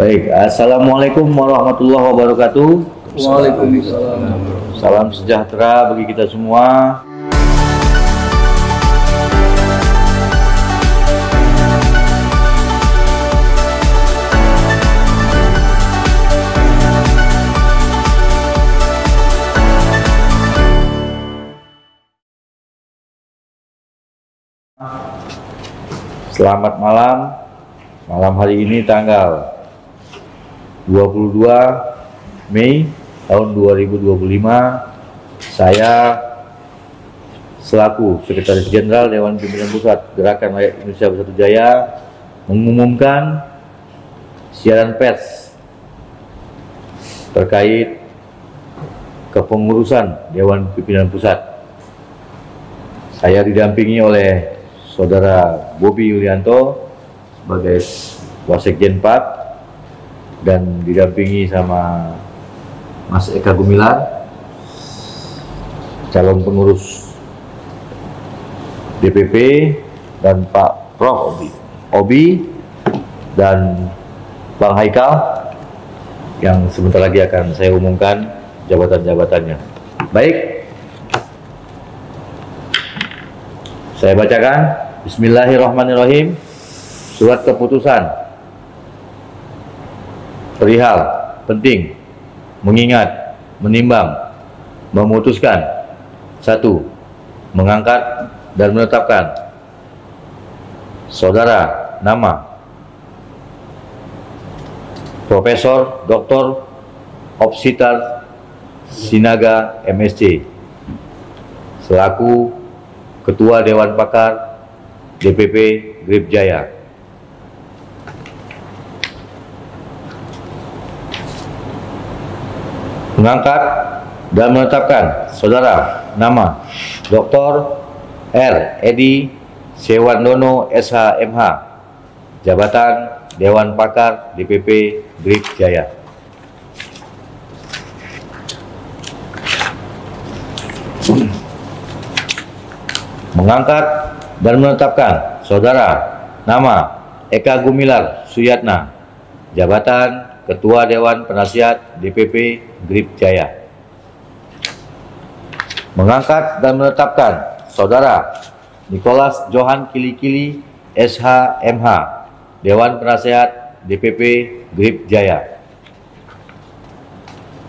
Baik, Assalamualaikum warahmatullahi wabarakatuh. Waalaikumsalam. Salam sejahtera bagi kita semua. Selamat malam. Malam hari ini tanggal 22 Mei tahun 2025, saya selaku Sekretaris Jenderal Dewan Pimpinan Pusat Gerakan Rakyat Indonesia Bersatu Jaya mengumumkan siaran pers terkait kepengurusan Dewan Pimpinan Pusat. Saya didampingi oleh Saudara Bobi Yulianto sebagai Wasekjen 4 dan didampingi sama Mas Eka Gumilar, calon pengurus DPP, dan Pak Prof Obi dan Bang Haikal yang sebentar lagi akan saya umumkan jabatan-jabatannya. Baik, saya bacakan. Bismillahirrahmanirrahim. Surat keputusan perihal penting, mengingat, menimbang, memutuskan: 1. Mengangkat dan menetapkan Saudara nama Profesor Dr. Opsitar Sinaga MSc selaku Ketua Dewan Pakar DPP GRIP Jaya. Mengangkat dan menetapkan Saudara nama Dr. R. Edi Sewandono SH.MH, jabatan Dewan Pakar DPP GRIP Jaya. Mengangkat dan menetapkan Saudara nama Eka Gumilar Suyatna, jabatan Ketua Dewan Penasihat DPP GRIP Jaya. Mengangkat dan menetapkan Saudara Nicholas Johan Kili-Kili SH.MH, Dewan Penasehat DPP GRIP Jaya.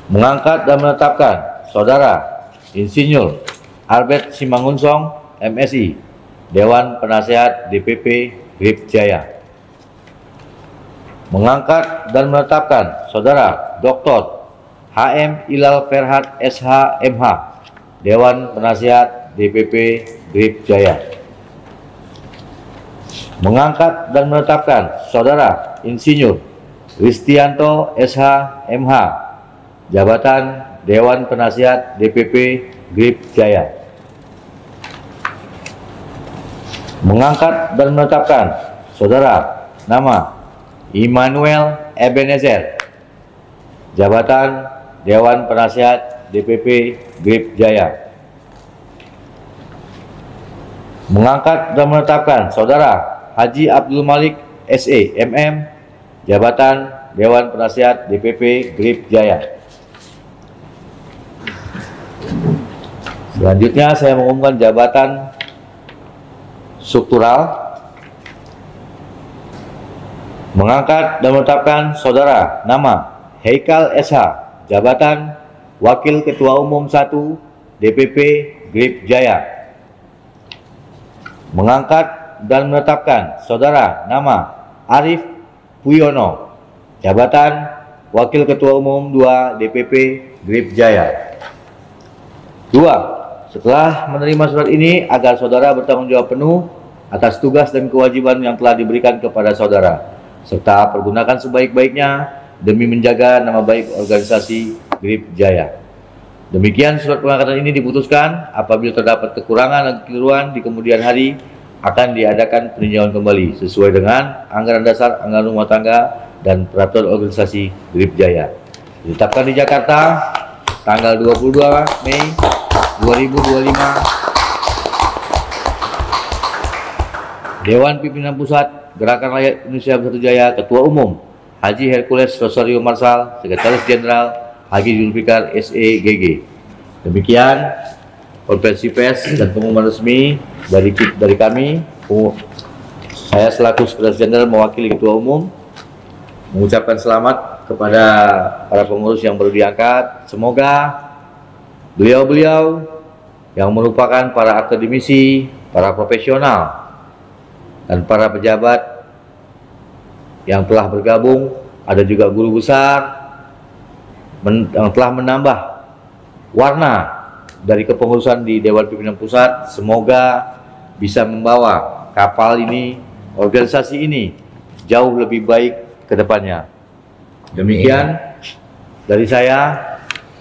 Mengangkat dan menetapkan Saudara Insinyur Albert Simangunsong MSI, Dewan Penasehat DPP GRIP Jaya. Mengangkat dan menetapkan Saudara Dr. HM Ilal Ferhat SH.MH, Dewan Penasihat DPP GRIP Jaya. Mengangkat dan menetapkan Saudara Insinyur Kristianto SH.MH, jabatan Dewan Penasihat DPP GRIP Jaya. Mengangkat dan menetapkan Saudara nama Immanuel Ebenezer, jabatan Dewan Penasihat DPP GRIP Jaya. Mengangkat dan menetapkan Saudara Haji Abdul Malik SE MM, jabatan Dewan Penasihat DPP GRIP Jaya. Selanjutnya saya mengumumkan jabatan struktural. Mengangkat dan menetapkan Saudara nama Haikal SH, jabatan Wakil Ketua Umum 1 DPP GRIP Jaya. Mengangkat dan menetapkan Saudara nama Arif Puyono, jabatan Wakil Ketua Umum 2 DPP GRIP Jaya. 2. Setelah menerima surat ini, agar Saudara bertanggung jawab penuh atas tugas dan kewajiban yang telah diberikan kepada Saudara, serta pergunakan sebaik-baiknya demi menjaga nama baik organisasi GRIP Jaya. Demikian surat pengangkatan ini diputuskan. Apabila terdapat kekurangan dan kekeliruan di kemudian hari, akan diadakan peninjauan kembali sesuai dengan anggaran dasar, anggaran rumah tangga, dan peraturan organisasi GRIP Jaya. Ditetapkan di Jakarta tanggal 22 Mei 2025. Dewan Pimpinan Pusat Gerakan Rakyat Indonesia Bersatu Jaya, Ketua Umum Haji Hercules Rosario Marsal, Sekretaris Jenderal Haji Julfikar SEGG. Demikian konferensi pers dan pengumuman resmi dari kami. Saya selaku Sekretaris Jenderal mewakili Ketua Umum mengucapkan selamat kepada para pengurus yang baru diangkat. Semoga beliau-beliau yang merupakan para akademisi, para profesional, dan para pejabat yang telah bergabung, ada juga guru besar yang telah menambah warna dari kepengurusan di Dewan Pimpinan Pusat. Semoga bisa membawa kapal ini, organisasi ini jauh lebih baik ke depannya. Demikian dari saya.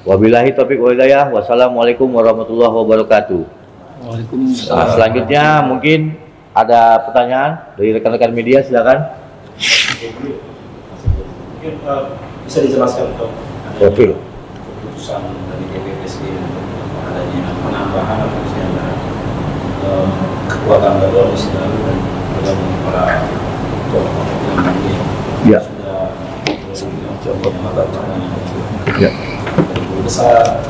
Wabillahi taufiq wal hidayah. Wassalamualaikum warahmatullahi wabarakatuh. Waalaikumsalam. Selanjutnya mungkin ada pertanyaan dari rekan-rekan media, silakan. Mungkin bisa dijelaskan untuk Profil. keputusan dari DPPSD adanya penambahan atau misalnya kekuatan baru di dalam dan bergabung para tokoh yang mungkin Ya. sudah mencoba mengatakan Ya. dari guru besar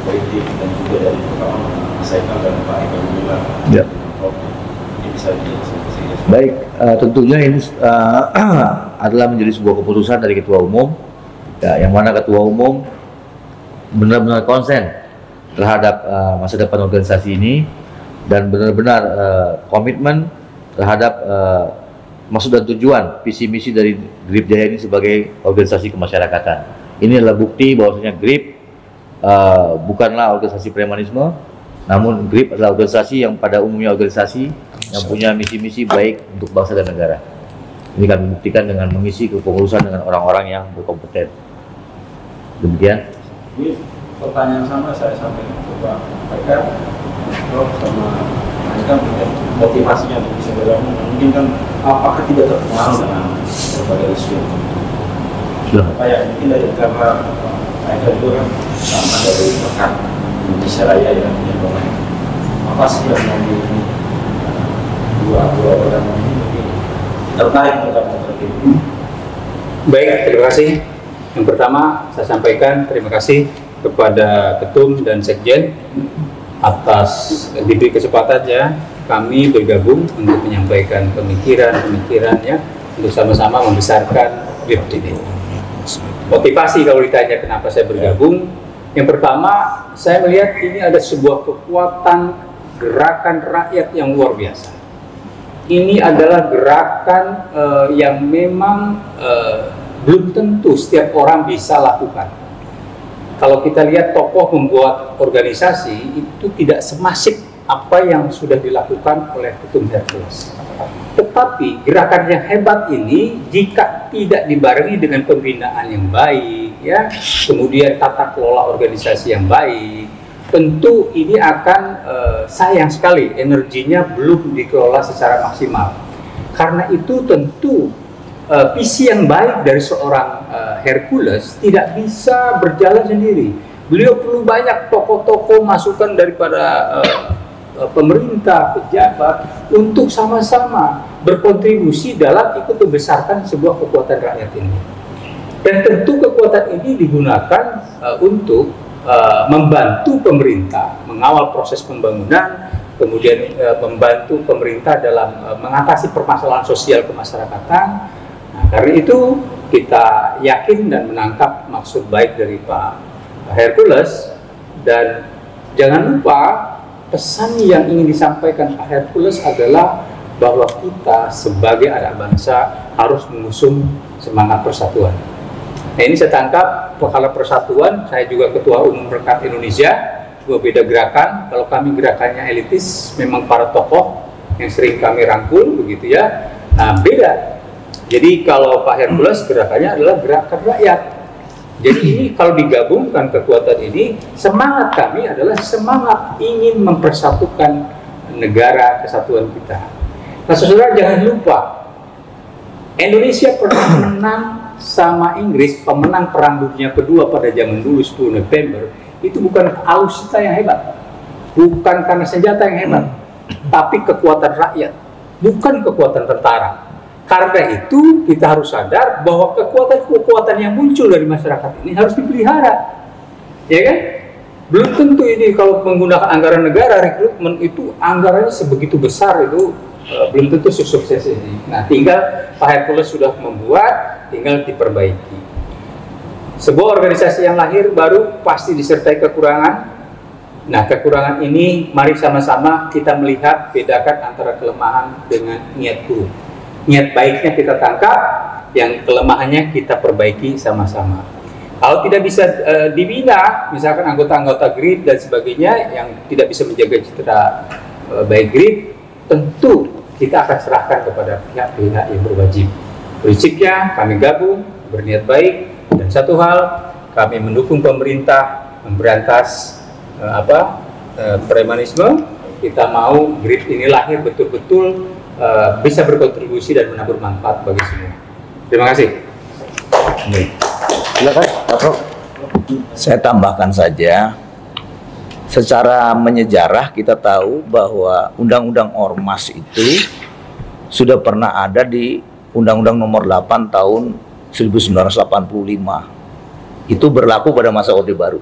politik dan juga dari Saikan dan Pak Eka Gumilar. Ya. Ini bisa dijelaskan. Baik, tentunya ini adalah menjadi sebuah keputusan dari Ketua Umum, ya, yang mana Ketua Umum benar-benar konsen terhadap masa depan organisasi ini dan benar-benar komitmen terhadap maksud dan tujuan visi misi dari GRIP Jaya ini sebagai organisasi kemasyarakatan. Ini adalah bukti bahwasanya GRIP bukanlah organisasi premanisme, namun GRIP adalah organisasi yang pada umumnya organisasi yang punya misi-misi baik untuk bangsa dan negara. Ini kami buktikan dengan mengisi kepengurusan dengan orang-orang yang berkompeten. Demikian. Ini pertanyaan sama saya sampaikan ke Pak Eka, Prof sama Eka, motivasinya untuk bisa bergabung. Mungkin kan apakah tidak terpengaruh dengan berbagai isu? Kayak mungkin dari karena Eka itu kan sama dari rekan Indonesia Raya ya, apa sih yang mau dua orang ini tertarik bergabung terkini? Baik, terima kasih. Yang pertama, saya sampaikan terima kasih kepada Ketum dan Sekjen atas diberi kesempatannya kami bergabung untuk menyampaikan pemikiran-pemikirannya untuk sama-sama membesarkan GRIP ini. Motivasi kalau ditanya kenapa saya bergabung, yang pertama saya melihat ini ada sebuah kekuatan gerakan rakyat yang luar biasa. Ini adalah gerakan yang memang belum tentu setiap orang bisa lakukan. Kalau kita lihat tokoh membuat organisasi itu tidak semasif apa yang sudah dilakukan oleh Ketum Hercules. Tetapi gerakan yang hebat ini jika tidak dibarengi dengan pembinaan yang baik, ya, kemudian tata kelola organisasi yang baik, tentu ini akan sayang sekali energinya belum dikelola secara maksimal. Karena itu tentu visi yang baik dari seorang Hercules tidak bisa berjalan sendiri. Beliau perlu banyak tokoh-tokoh masukan daripada pemerintah, pejabat untuk sama-sama berkontribusi dalam ikut membesarkan sebuah kekuatan rakyat ini. Dan tentu kekuatan ini digunakan untuk membantu pemerintah mengawal proses pembangunan, kemudian membantu pemerintah dalam mengatasi permasalahan sosial kemasyarakatan. Nah, karena itu kita yakin dan menangkap maksud baik dari Pak Hercules, dan jangan lupa pesan yang ingin disampaikan Pak Hercules adalah bahwa kita sebagai anak bangsa harus mengusung semangat persatuan. Nah, ini saya tangkap kalau persatuan, saya juga Ketua Umum Rekat Indonesia, dua beda gerakan. Kalau kami gerakannya elitis, memang para tokoh yang sering kami rangkul, begitu ya. Nah, beda. Jadi kalau Pak Hercules gerakannya adalah gerakan rakyat. Jadi ini kalau digabungkan kekuatan ini, semangat kami adalah semangat ingin mempersatukan negara kesatuan kita. Nah, saudara jangan lupa, Indonesia pernah menang sama Inggris, pemenang Perang Dunia Kedua pada zaman dulu 10 November, itu bukan alutsista yang hebat, bukan karena senjata yang hebat, tapi kekuatan rakyat, bukan kekuatan tentara. Karena itu kita harus sadar bahwa kekuatan-kekuatan yang muncul dari masyarakat ini harus dipelihara, ya kan? Belum tentu ini kalau menggunakan anggaran negara rekrutmen itu anggarannya sebegitu besar itu belum tentu sukses ini. Nah, tinggal Pak Hercules sudah membuat, tinggal diperbaiki. Sebuah organisasi yang lahir baru pasti disertai kekurangan. Nah, kekurangan ini mari sama-sama kita melihat, bedakan antara kelemahan dengan niat buruk. Niat baiknya kita tangkap, yang kelemahannya kita perbaiki sama-sama. Kalau tidak bisa dibina, misalkan anggota-anggota GRIP dan sebagainya yang tidak bisa menjaga citra baik GRIP, tentu kita akan serahkan kepada pihak-pihak yang berwajib. Prinsipnya kami gabung, berniat baik, dan satu hal, kami mendukung pemerintah memberantas premanisme. Kita mau GRIP ini lahir betul-betul bisa berkontribusi dan menabur manfaat bagi semua. Terima kasih. Silakan, Pak Prof. Saya tambahkan saja, secara menyejarah kita tahu bahwa Undang-Undang Ormas itu sudah pernah ada di Undang-Undang Nomor 8 tahun 1985. Itu berlaku pada masa Orde Baru.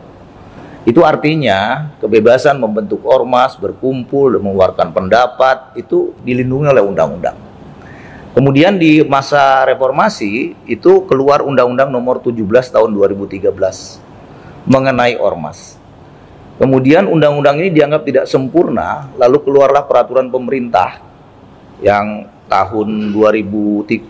Itu artinya kebebasan membentuk ormas, berkumpul, dan mengeluarkan pendapat itu dilindungi oleh undang-undang. Kemudian di masa reformasi itu keluar Undang-Undang Nomor 17 tahun 2013 mengenai ormas. Kemudian undang-undang ini dianggap tidak sempurna, lalu keluarlah peraturan pemerintah yang tahun 2017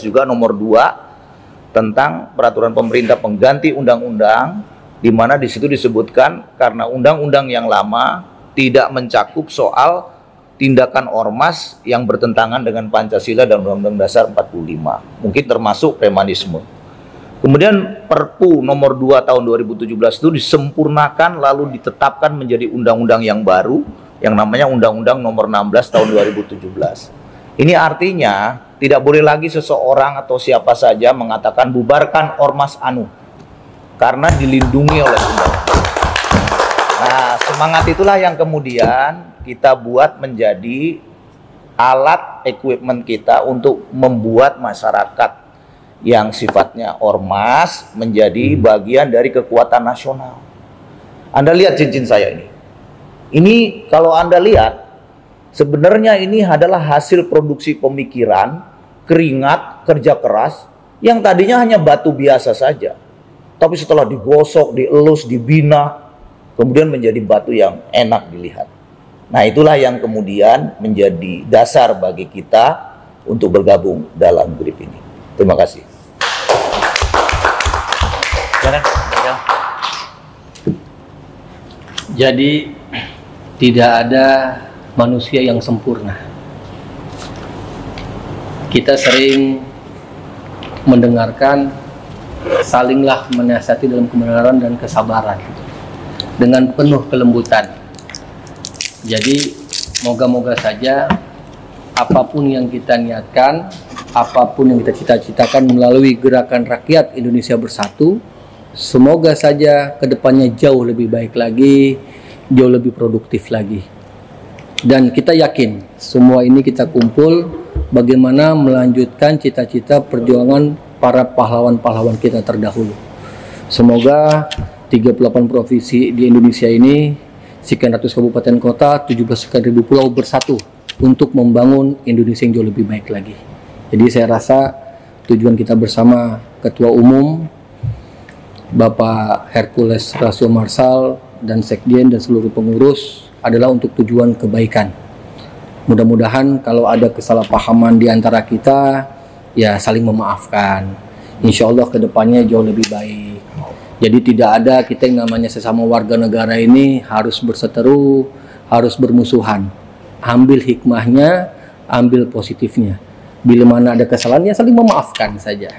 juga nomor 2 tentang peraturan pemerintah pengganti undang-undang, di mana di situ disebutkan karena undang-undang yang lama tidak mencakup soal tindakan ormas yang bertentangan dengan Pancasila dan Undang-Undang Dasar 45, mungkin termasuk premanisme. Kemudian Perpu nomor 2 tahun 2017 itu disempurnakan lalu ditetapkan menjadi undang-undang yang baru yang namanya Undang-Undang Nomor 16 tahun 2017. Ini artinya tidak boleh lagi seseorang atau siapa saja mengatakan bubarkan ormas anu, karena dilindungi oleh undang-undang. Nah, semangat itulah yang kemudian kita buat menjadi alat equipment kita untuk membuat masyarakat yang sifatnya ormas menjadi bagian dari kekuatan nasional. Anda lihat cincin saya ini. Ini kalau Anda lihat, sebenarnya ini adalah hasil produksi pemikiran, keringat, kerja keras, yang tadinya hanya batu biasa saja. Tapi setelah digosok, dielus, dibina, kemudian menjadi batu yang enak dilihat. Nah, itulah yang kemudian menjadi dasar bagi kita untuk bergabung dalam GRIP ini. Terima kasih. Jadi tidak ada manusia yang sempurna. Kita sering mendengarkan salinglah menasihati dalam kebenaran dan kesabaran dengan penuh kelembutan. Jadi moga-moga saja apapun yang kita niatkan, apapun yang kita cita-citakan melalui gerakan rakyat Indonesia Bersatu, semoga saja kedepannya jauh lebih baik lagi, jauh lebih produktif lagi. Dan kita yakin semua ini kita kumpul bagaimana melanjutkan cita-cita perjuangan para pahlawan-pahlawan kita terdahulu. Semoga 38 provinsi di Indonesia ini, sekian ratus kabupaten kota, 17.000 pulau bersatu untuk membangun Indonesia yang jauh lebih baik lagi. Jadi saya rasa tujuan kita bersama Ketua Umum Bapak Hercules Rasio Marsal dan Sekjen dan seluruh pengurus adalah untuk tujuan kebaikan. Mudah-mudahan kalau ada kesalahpahaman di antara kita, ya saling memaafkan. Insya Allah kedepannya jauh lebih baik. Jadi tidak ada kita yang namanya sesama warga negara ini harus berseteru, harus bermusuhan. Ambil hikmahnya, ambil positifnya. Bila mana ada kesalahan, ya saling memaafkan saja.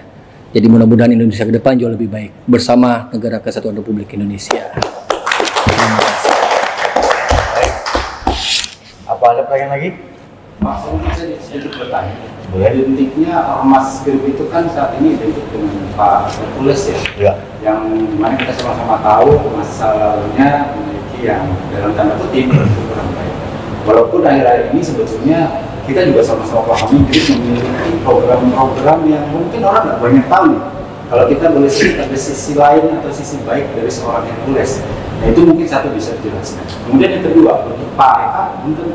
Jadi mudah-mudahan Indonesia ke depan jauh lebih baik bersama Negara Kesatuan Republik Indonesia. Terima kasih. Apa ada pertanyaan lagi? Mas, saya sedikit bertanya. Boleh. Identiknya ormas GRIP itu kan saat ini identik dengan Pak Hercules ya. Ya. Yang mana kita sama-sama tahu masa lalunya memiliki yang dalam tanda kutip kurang baik. Walaupun akhir-akhir ini sebetulnya kita juga sama-sama pahami GRIP memiliki program-program yang mungkin orang nggak banyak tahu nih. Kalau kita boleh sih ada sisi lain atau sisi baik dari seorang yang tulis. Nah itu mungkin satu bisa dijelaskan. Kemudian yang kedua, untuk Pak Eka, untuk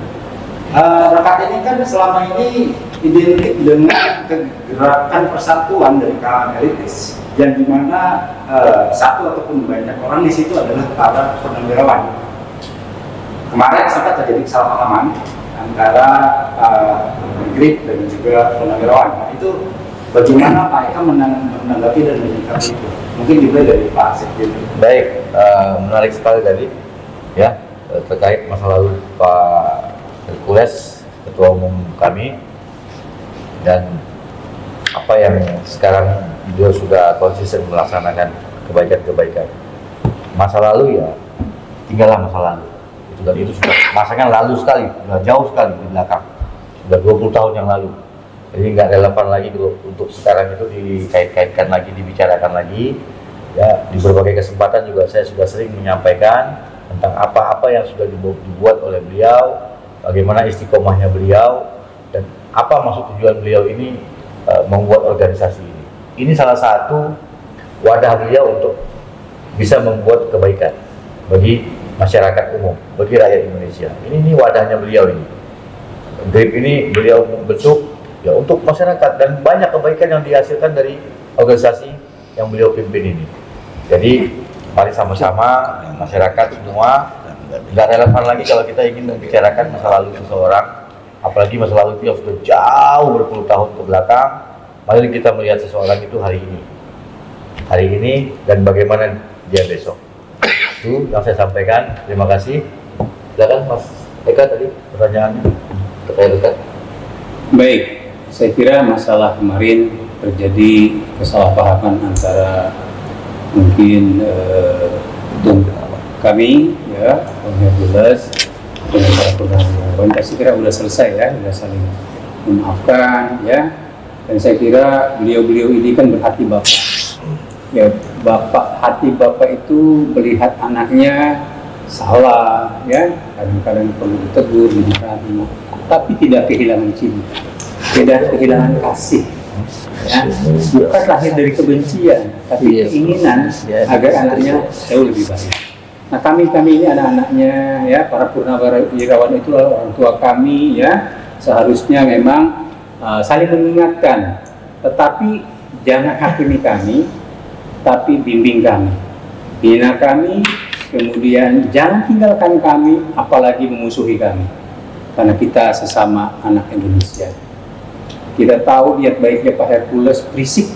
rekat ini kan selama ini identik dengan gerakan persatuan dari kalangan elitis, yang dimana satu ataupun banyak orang di situ adalah para purnawirawan. Kemarin sempat terjadi kesalahpahaman antara GRIP dan juga purnawirawan. Nah, itu bagaimana Pak Eka menanggapi dan menyikapi itu? Mungkin dimulai dari Pak Sekjen. Baik, menarik sekali tadi ya terkait masa lalu Pak Hercules, ketua umum kami, dan apa yang sekarang beliau sudah konsisten melaksanakan kebaikan-kebaikan. Masa lalu ya tinggallah masa lalu. Itu dan itu sudah masanya lalu sekali, sudah jauh sekali di belakang. Sudah 20 tahun yang lalu. Jadi nggak relevan lagi untuk sekarang itu dikait-kaitkan lagi, dibicarakan lagi. Ya, di berbagai kesempatan juga saya sudah sering menyampaikan tentang apa-apa yang sudah dibuat oleh beliau, bagaimana istiqomahnya beliau, dan apa maksud tujuan beliau ini membuat organisasi ini. Ini salah satu wadah beliau untuk bisa membuat kebaikan bagi masyarakat umum, bagi rakyat Indonesia. Ini wadahnya beliau ini. GRIP ini beliau bentuk ya untuk masyarakat, dan banyak kebaikan yang dihasilkan dari organisasi yang beliau pimpin ini. Jadi mari sama-sama masyarakat semua, nggak relevan lagi kalau kita ingin membicarakan masa lalu seseorang, apalagi masa lalu itu yang sudah jauh berpuluh tahun ke belakang. Mari kita melihat seseorang itu hari ini dan bagaimana dia besok. Itu yang saya sampaikan. Terima kasih. Silakan Mas Eka tadi pertanyaannya terkait. Baik, saya kira masalah kemarin terjadi kesalahpahaman antara mungkin kami ya Bang Hercules dengan para purnawirawan. Saya kira sudah selesai ya, sudah saling memaafkan ya, dan saya kira beliau-beliau ini kan berhati bapak ya. Hati bapak itu melihat anaknya salah ya, kadang-kadang perlu ditegur, dimarahi, tapi tidak kehilangan cinta, tidak kehilangan kasih ya. Bukan lahir dari kebencian, tapi keinginan agar anaknya jauh lebih baik. Nah, kami ini anak-anaknya ya, para purnawirawan itu orang tua kami ya, seharusnya memang saling mengingatkan, tetapi jangan hakimi kami, tapi bimbing kami, bina kami, kemudian jangan tinggalkan kami, apalagi memusuhi kami, karena kita sesama anak Indonesia. Kita tahu niat baiknya Pak Hercules,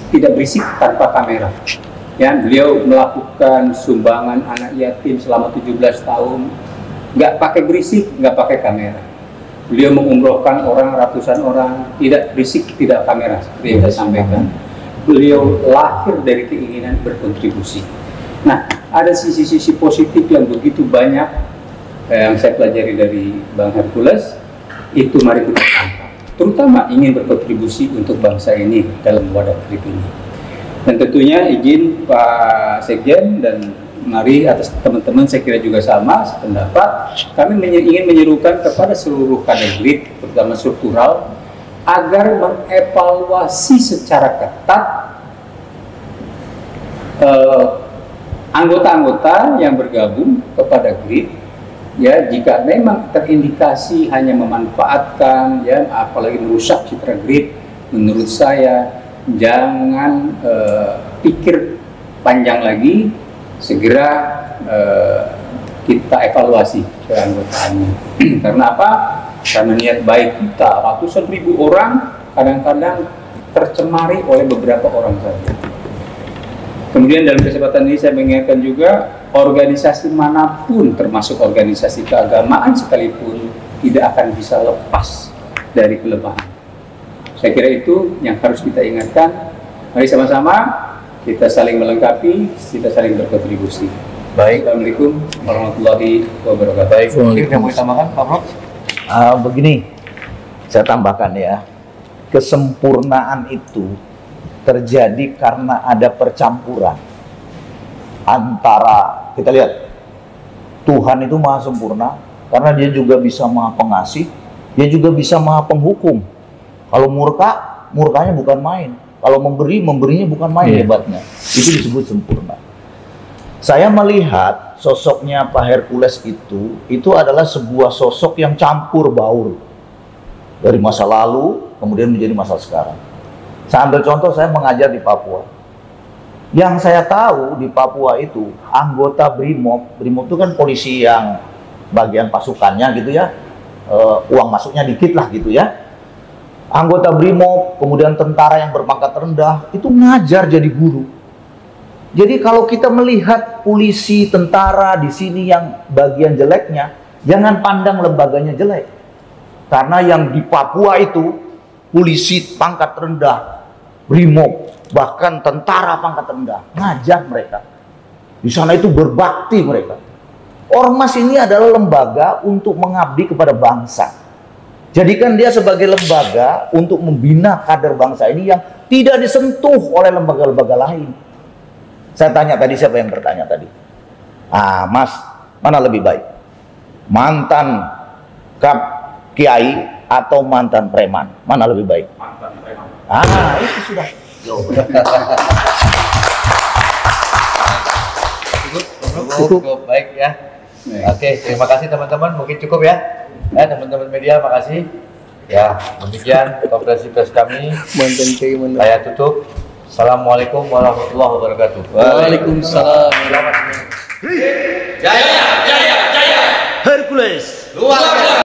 tidak berisik tanpa kamera. Ya, beliau melakukan sumbangan anak yatim selama 17 tahun, nggak pakai berisik, nggak pakai kamera. Beliau mengumrohkan ratusan orang, tidak berisik, tidak kamera, seperti yang saya sampaikan. Beliau lahir dari keinginan berkontribusi. Nah, ada sisi-sisi positif yang begitu banyak yang saya pelajari dari Bang Hercules, itu mari kita tangkap. Terutama ingin berkontribusi untuk bangsa ini dalam wadah GRIP ini. Dan tentunya izin Pak Sekjen dan mari atas teman-teman, saya kira juga sama sependapat, kami ingin menyerukan kepada seluruh kader GRIP, terutama struktural, agar mengevaluasi secara ketat anggota-anggota yang bergabung kepada GRIP. Ya, jika memang terindikasi hanya memanfaatkan ya, apalagi merusak citra GRIP, menurut saya jangan pikir panjang lagi, segera kita evaluasi keanggotaannya. Karena apa? Karena niat baik kita, ratusan ribu orang kadang-kadang tercemari oleh beberapa orang saja. Kemudian dalam kesempatan ini saya mengingatkan juga, organisasi manapun termasuk organisasi keagamaan sekalipun tidak akan bisa lepas dari kelemahan. Saya kira itu yang harus kita ingatkan. Mari sama-sama kita saling melengkapi, kita saling berkontribusi. Baik. Assalamualaikum warahmatullahi wabarakatuh. Baik. Mungkin yang mau ditambahkan Pak Prof? Begini, saya tambahkan ya, kesempurnaan itu terjadi karena ada percampuran antara, kita lihat Tuhan itu maha sempurna karena dia juga bisa maha pengasih, Dia juga bisa maha penghukum. Kalau murka, murkanya bukan main. Kalau memberi, memberinya bukan main hebatnya. Itu disebut sempurna. Saya melihat sosoknya Pak Hercules itu adalah sebuah sosok yang campur baur. Dari masa lalu, kemudian menjadi masa sekarang. Saya ambil contoh, saya mengajar di Papua. Yang saya tahu di Papua itu, anggota BRIMOB itu kan polisi yang bagian pasukannya gitu ya, uang masuknya dikit lah gitu ya. Anggota BRIMOB, kemudian tentara yang berpangkat rendah, itu ngajar jadi guru. Jadi kalau kita melihat polisi, tentara di sini yang bagian jeleknya, jangan pandang lembaganya jelek. Karena yang di Papua itu, polisi pangkat rendah, BRIMOB, bahkan tentara pangkat rendah, ngajar mereka. Di sana itu berbakti mereka. Ormas ini adalah lembaga untuk mengabdi kepada bangsa. Jadikan dia sebagai lembaga untuk membina kader bangsa ini yang tidak disentuh oleh lembaga-lembaga lain. Saya tanya tadi, siapa yang bertanya tadi? Mas, mana lebih baik? Mantan kiai atau mantan preman? Mana lebih baik? Mantan preman. Itu sudah. Cukup baik ya. Oke, terima kasih teman-teman. Mungkin cukup ya. Teman-teman media, makasih. Ya, demikian konferensi pers kami. Saya tutup. Assalamualaikum warahmatullahi wabarakatuh. Waalaikumsalam. Jaya, jaya, jaya. Hercules. Luar biasa.